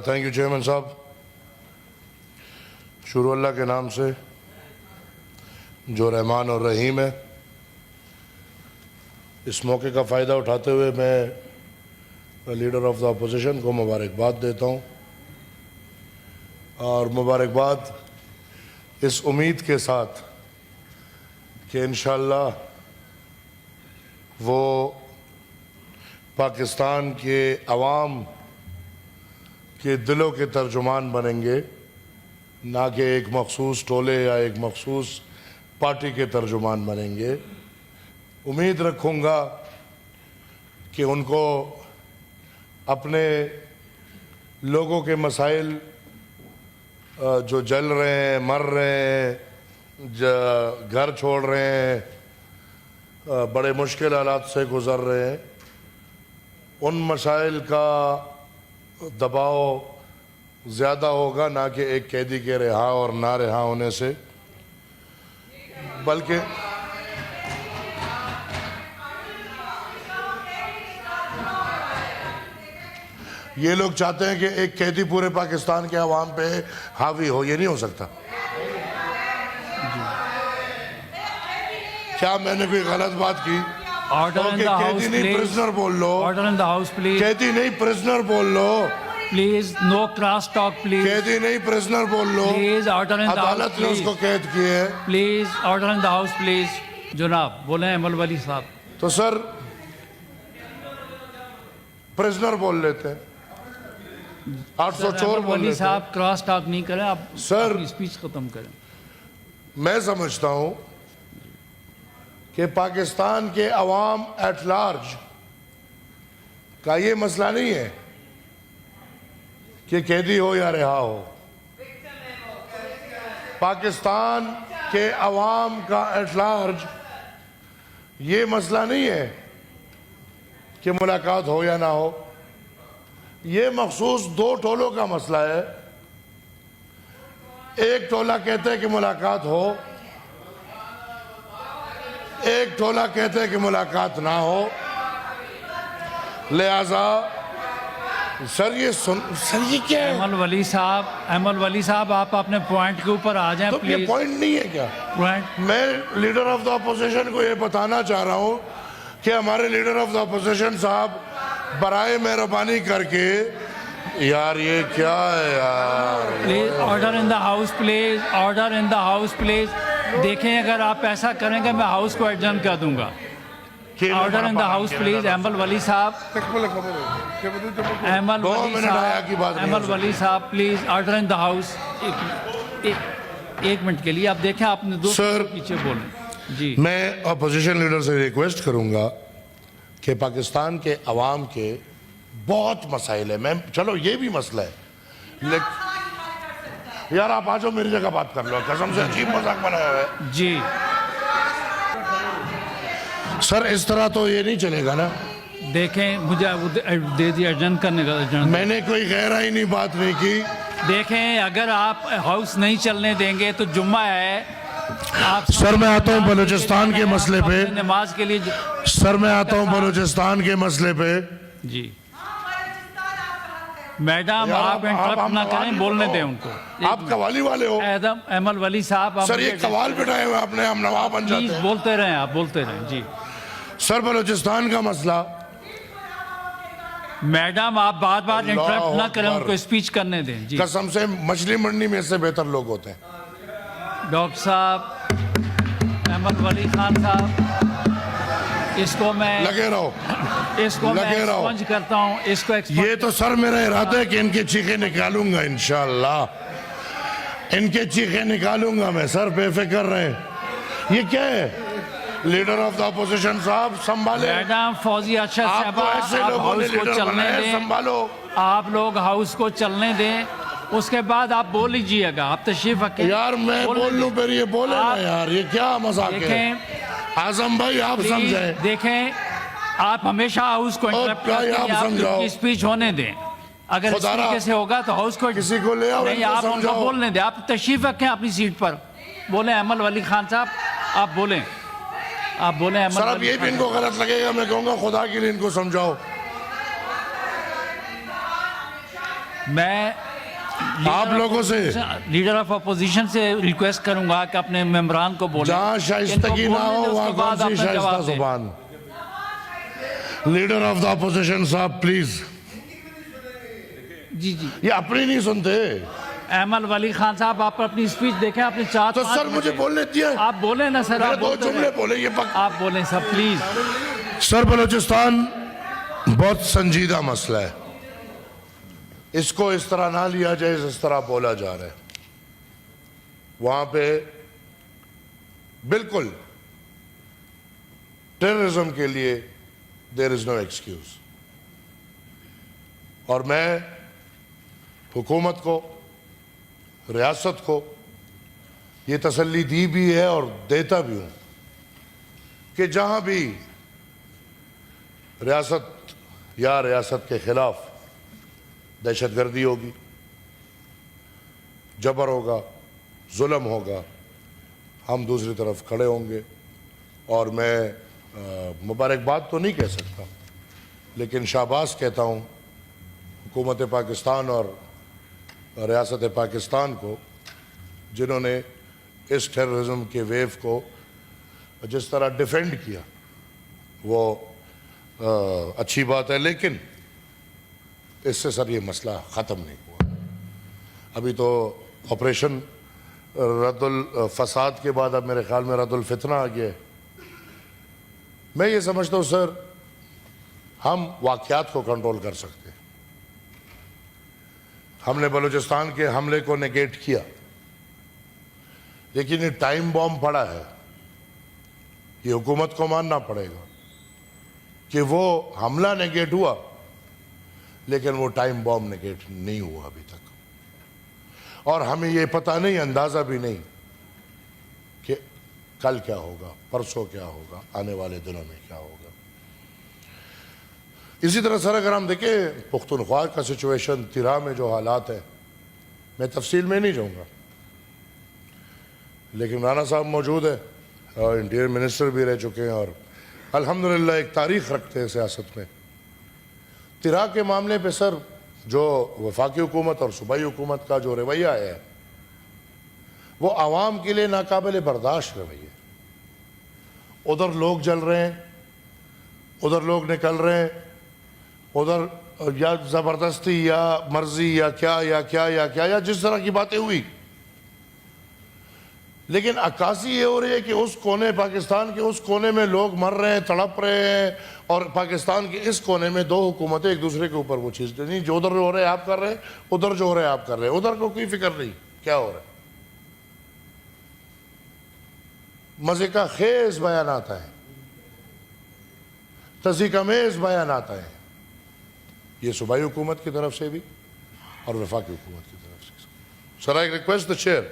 Thank you chairman صاحب. شروع اللہ کے نام سے جو رحمان اور رحیم ہے. اس موقع کا فائدہ اٹھاتے ہوئے میں لیڈر آف دا اپوزیشن کو مبارکباد دیتا ہوں، اور مبارکباد اس امید کے ساتھ کہ انشاءاللہ وہ پاکستان کے عوام کے دلوں کے ترجمان بنیں گے، نہ کہ ایک مخصوص ٹولے یا ایک مخصوص پارٹی کے ترجمان بنیں گے. امید رکھوں گا کہ ان کو اپنے لوگوں کے مسائل جو جل رہے ہیں، مر رہے ہیں، گھر چھوڑ رہے ہیں، بڑے مشکل حالات سے گزر رہے ہیں، ان مسائل کا دباؤ زیادہ ہوگا، نہ کہ ایک قیدی کے رہا اور نہ رہا ہونے سے. بلکہ یہ لوگ چاہتے ہیں کہ ایک قیدی پورے پاکستان کے عوام پہ حاوی ہو. یہ نہیں ہو سکتا. کیا میں نے کوئی غلط بات کی؟ قیدی نہیں پرزنر بول لو. قیدی نہیں پرزنر بول لو. Please no cross talk please. قیدی نہیں پرزنر بول لو. Please order in the house. عدالت نے اس کو قید کیے ہے. Please order in the house please. جناب بولیں ایمل ولی صاحب. تو سر پرزنر بول لیتے ہیں، 800 چور بول لیتے ہیں. صاحب کراس ٹاک نہیں کریں آپ، سر اسپیچ ختم کریں. میں سمجھتا ہوں کہ پاکستان کے عوام ایٹ لارج کا یہ مسئلہ نہیں ہے کہ قیدی ہو یا رہا ہو. پاکستان کے عوام کا ایٹ لارج یہ مسئلہ نہیں ہے کہ ملاقات ہو یا نہ ہو. یہ مخصوص دو ٹولوں کا مسئلہ ہے. ایک ٹولہ کہتے ہیں کہ ملاقات ہو، ایک ٹولہ کہتے ہیں کہ ملاقات نہ ہو. لہذا سر یہ کیا ہے؟ ایمل ولی صاحب آپ اپنے پوائنٹ کے اوپر آ جائیں تو پلیز. یہ پوائنٹ نہیں ہے کیا؟ میں لیڈر آف دا اپوزیشن کو یہ بتانا چاہ رہا ہوں کہ ہمارے لیڈر آف دا اپوزیشن صاحب برائے مہربانی کر کے، یار یہ کیا ہے یار. Please order in the house please. Order in the house please. دیکھیں اگر آپ ایسا کریں گے میں ہاؤس کو ایڈجرن کر دوں گا. Order in the house please. Aimal Wali صاحب، ایمل ولی صاحب please order in the house. ایک منٹ کے لیے آپ دیکھیں، آپ نے دو پیچھے بولیں. جی میں اپوزیشن لیڈر سے ریکویسٹ کروں گا کہ پاکستان کے عوام کے بہت مسائل ہیں. چلو یہ بھی مسئلہ ہے، یار آپ آجو میری جگہ بات کر لو. قسم سے عجیب مذاق بنایا ہے. جی سر اس طرح تو یہ نہیں چلے گا نا. دیکھیں مجھے دے دیا ایڈجرن کرنے کا. میں نے کوئی غیر آئینی بات نہیں کی. دیکھیں اگر آپ ہاؤس نہیں چلنے دیں گے تو جمعہ ہے. سر میں آتا ہوں بلوچستان کے مسئلے پہ. نماز کے لیے سر میں آتا ہوں بلوچستان کے مسئلے پہ. جی میڈم آپ انٹرپٹ نہ کریں، بولنے دیں ان کو. آپ قوالی والے ہو. ایمل ولی صاحب سر یہ قوال بٹھائے ہوئے آپ نے، ہم نواب بن جاتے ہیں. بولتے رہیں آپ، بولتے رہیں. جی سر بلوچستان کا مسئلہ. میڈم آپ بار بار انٹرپٹ نہ کریں، ان کو اسپیچ کرنے دیں. جی قسم سے مچھلی منڈی میں سے بہتر لوگ ہوتے ہیں. ڈاکٹر صاحب احمد ولی خان صاحب، اس کو میں لگے رہو، اس کو میں ایکسپنج کرتا ہوں. اس کو یہ تو سر میرا ارادہ ہے کہ ان کے چیخیں نکالوں گا انشاءاللہ. ان کے چیخیں نکالوں گا میں. سر بے فکر رہے. یہ کیا ہے؟ لیڈر آف دا اپوزیشن صاحب سنبھالے. میڈم فوزی ارشد صاحبہ، آپ ہاؤس کو چلنے دیں. سنبھالو. آپ لوگ ہاؤس کو چلنے دیں، اس کے بعد آپ بول لیجئے گا. آپ تشریف رکھیں. یار میں بول لوں پھر یہ بولے نا یار، یہ کیا مذاق ہے؟ دیکھیں اعظم بھائی آپ سمجھیں. دیکھیں آپ ہمیشہ ہاؤس کو انٹرپٹ کرتے ہیں. آپ ان کی اسپیچ ہونے دیں. اگر اس طریقے سے ہوگا تو ہاؤس کو کسی کو لے آؤ، نہیں، آپ ان کو بولنے دیں. آپ تشریف رکھیں اپنی سیٹ پر. بولیں ایمل ولی خان صاحب، آپ بولیں. آپ بولیں. سر اب یہ بھی ان کو غلط لگے گا، میں کہوں گا خدا کے لیے ان کو سمجھاؤ. میں آپ لوگوں سے لیڈر آف اپوزیشن سے ریکویسٹ کروں گا کہ اپنے ممبران کو بولیں جہاں شائستگی نہ ہو وہاں کون سی شائستہ زبان. لیڈر آف دا اپوزیشن صاحب پلیز. جی جی یہ اپنی نہیں سنتے احمد ولی خان صاحب آپ اپنی اسپیچ دیکھیں اپنے چار تو سر مجھے بولنے دیا. آپ بولیں نا سر. میں آپ دو بولتے جملے رہیں. بولے یہ آپ بولیں سر پلیز. سر بلوچستان بہت سنجیدہ مسئلہ ہے. اس کو اس طرح نہ لیا جائے اس طرح بولا جا رہا ہے. وہاں پہ بالکل ٹیررزم کے لیے there is no excuse. اور میں حکومت کو ریاست کو یہ تسلی دی بھی ہے اور دیتا بھی ہوں کہ جہاں بھی ریاست یا ریاست کے خلاف دہشت گردی ہوگی، جبر ہوگا، ظلم ہوگا، ہم دوسری طرف کھڑے ہوں گے. اور میں مبارکباد تو نہیں کہہ سکتا لیکن شاباش کہتا ہوں حکومت پاکستان اور ریاست پاکستان کو، جنہوں نے اس ٹیررزم کے ویو کو جس طرح ڈیفینڈ کیا. وہ اچھی بات ہے لیکن اس سے سر یہ مسئلہ ختم نہیں ہوا. ابھی تو آپریشن رد الفساد کے بعد اب میرے خیال میں رد الفتنہ آ گیا ہے. میں یہ سمجھتا ہوں سر ہم واقعات کو کنٹرول کر سکتے ہیں. ہم نے بلوچستان کے حملے کو نیگیٹ کیا لیکن یہ ٹائم بام پڑا ہے. یہ حکومت کو ماننا پڑے گا کہ وہ حملہ نیگیٹ ہوا لیکن وہ ٹائم بام نیگیٹ نہیں ہوا ابھی تک. اور ہمیں یہ پتہ نہیں، اندازہ بھی نہیں کہ کل کیا ہوگا، پرسوں کیا ہوگا، آنے والے دنوں میں کیا ہوگا. اسی طرح سر اگر ہم دیکھیں پختونخوا کا سچویشن، تیرا میں جو حالات ہیں، میں تفصیل میں نہیں جاؤں گا لیکن رانا صاحب موجود ہے اور انٹیریئر منسٹر بھی رہ چکے ہیں اور الحمدللہ ایک تاریخ رکھتے ہیں سیاست میں. تیرا کے معاملے پہ سر جو وفاقی حکومت اور صوبائی حکومت کا جو رویہ ہے وہ عوام کے لیے ناقابل برداشت رویہ. ادھر لوگ جل رہے ہیں، ادھر لوگ نکل رہے ہیں، ادھر یا زبردستی یا مرضی یا کیا جس طرح کی باتیں ہوئی. لیکن عکاسی یہ ہو رہی ہے کہ اس کونے، پاکستان کے اس کونے میں لوگ مر رہے ہیں، تڑپ رہے ہیں، اور پاکستان کے اس کونے میں دو حکومتیں ایک دوسرے کے اوپر وہ چیز نہیں، جو ادھر ہو رہے ہیں آپ کر رہے ہیں، ادھر جو ہو رہے ہیں آپ کر رہے ہیں. ادھر کو کوئی فکر نہیں کیا ہو رہا ہے. مزے کا خیز بیان آتا ہے، تصدیق امیز بیان آتا ہے، یہ صوبائی حکومت کی طرف سے بھی اور وفاقی حکومت کی طرف سے. Sir I request the chair,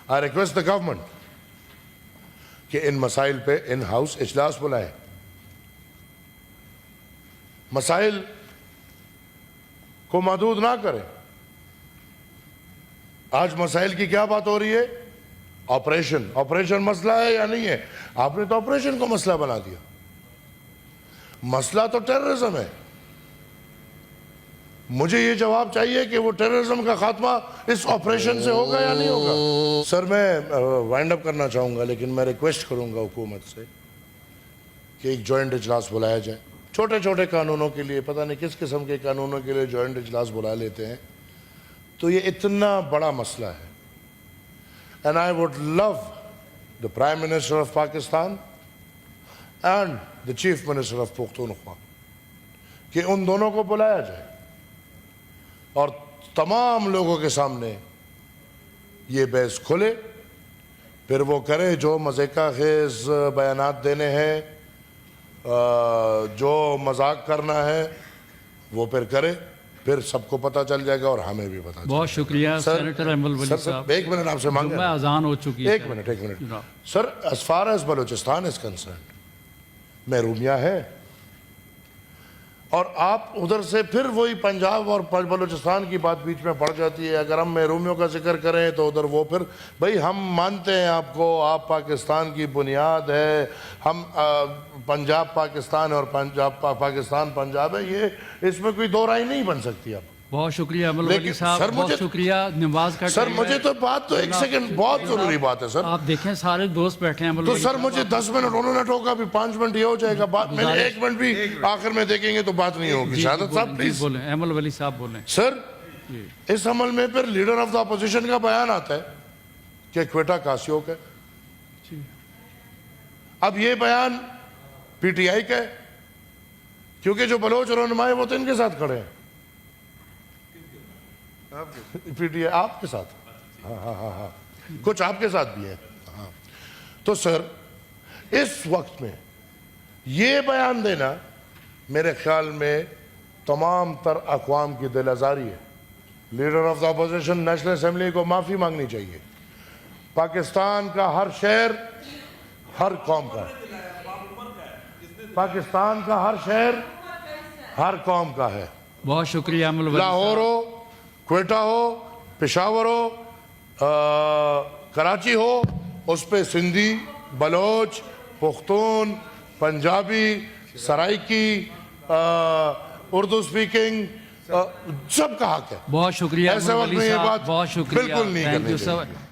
I request the government کہ ان مسائل پہ ان ہاؤس اجلاس بلائیں. مسائل کو محدود نہ کریں. آج مسائل کی کیا بات ہو رہی ہے؟ آپریشن مسئلہ ہے یا نہیں ہے؟ آپ نے تو آپریشن کو مسئلہ بنا دیا. مسئلہ تو ٹیررزم ہے. مجھے یہ جواب چاہیے کہ وہ ٹیررزم کا خاتمہ اس آپریشن سے ہوگا یا نہیں ہوگا. سر میں وائنڈ اپ کرنا چاہوں گا لیکن میں ریکویسٹ کروں گا حکومت سے کہ ایک جوائنٹ اجلاس بلایا جائے. چھوٹے چھوٹے قانونوں کے لیے، پتہ نہیں کس قسم کے قانونوں کے لیے جوائنٹ اجلاس بلا لیتے ہیں. تو یہ اتنا بڑا مسئلہ ہے. And I would love the Prime Minister of Pakistan and the Chief Minister of Pakhtunkhwa کہ ان دونوں کو بلایا جائے اور تمام لوگوں کے سامنے یہ بحث کھلے. پھر وہ کرے جو مزے کا خیز بیانات دینے ہیں، جو مذاق کرنا ہے وہ پھر کرے. پھر سب کو پتہ چل جائے گا اور ہمیں بھی پتہ چل جائے گا. بہت شکریہ سینیٹر احمد ولی صاحب. ایک منٹ آپ سے مانگے. جمعہ اذان ہو چکی ہے. ایک minute. Sir as far as Balochistan is concerned محرومیاں ہے اور آپ ادھر سے پھر وہی پنجاب اور بلوچستان کی بات بیچ میں پڑ جاتی ہے. اگر ہم محرومیوں کا ذکر کریں تو ادھر وہ پھر بھئی ہم مانتے ہیں آپ کو، آپ پاکستان کی بنیاد ہے، ہم پنجاب پاکستان اور پاکستان پنجاب ہے، یہ اس میں کوئی دو رائے نہیں بن سکتی. اب بہت شکریہ امل لیکن ولی صاحب، سر بہت مجھے- شکریہ نماز کا سر ٹائم مجھے ہے۔ تو بات تو ایک سیکنڈ بہت ضروری بات ہے سر. آپ دیکھیں سارے دوست بیٹھے ہیں امل تو ولی سر صاحب، مجھے 10 منٹ انہوں نے ٹوکا، بھی 5 منٹ یہ ہو جائے گا بات. میں نے 1 منٹ بھی آخر میں دیکھیں گے تو بات نہیں ہوگی. جی شہادت صاحب پلیز. بولیں، امل ولی صاحب بولیں. سر اس عمل میں پھر لیڈر آف دا اپوزیشن کا بیان آتا ہے کہ کوئٹہ کاسیوک ہے. اب یہ بیان پی ٹی آئی کا ہے، کیونکہ جو بلوچ رہنما ہے وہ تو ان کے ساتھ کھڑے ہیں. پی ٹی آئی آپ کے ساتھ، ہاں ہاں ہاں ہاں کچھ آپ کے ساتھ بھی ہیں. ہاں تو سر اس وقت میں یہ بیان دینا میرے خیال میں تمام تر اقوام کی دل آزاری ہے. Leader of the opposition national assembly کو معافی مانگنی چاہیے. پاکستان کا ہر شہر ہر قوم کا ہے. پاکستان کا ہر شہر ہر قوم کا ہے. بہت شکریہ امل ولی لاہور ہو، کوئٹہ ہو، پشاور ہو، کراچی ہو، اس پہ سندھی، بلوچ، پختون، پنجابی، سرائکی، اردو سپیکنگ سب کا حق ہے. بہت شکریہ ایسے امل وقت ولی میں یہ صاحب، بات بہت شکریہ. بالکل نہیں تھینک کرنی یو چاہیے. سر.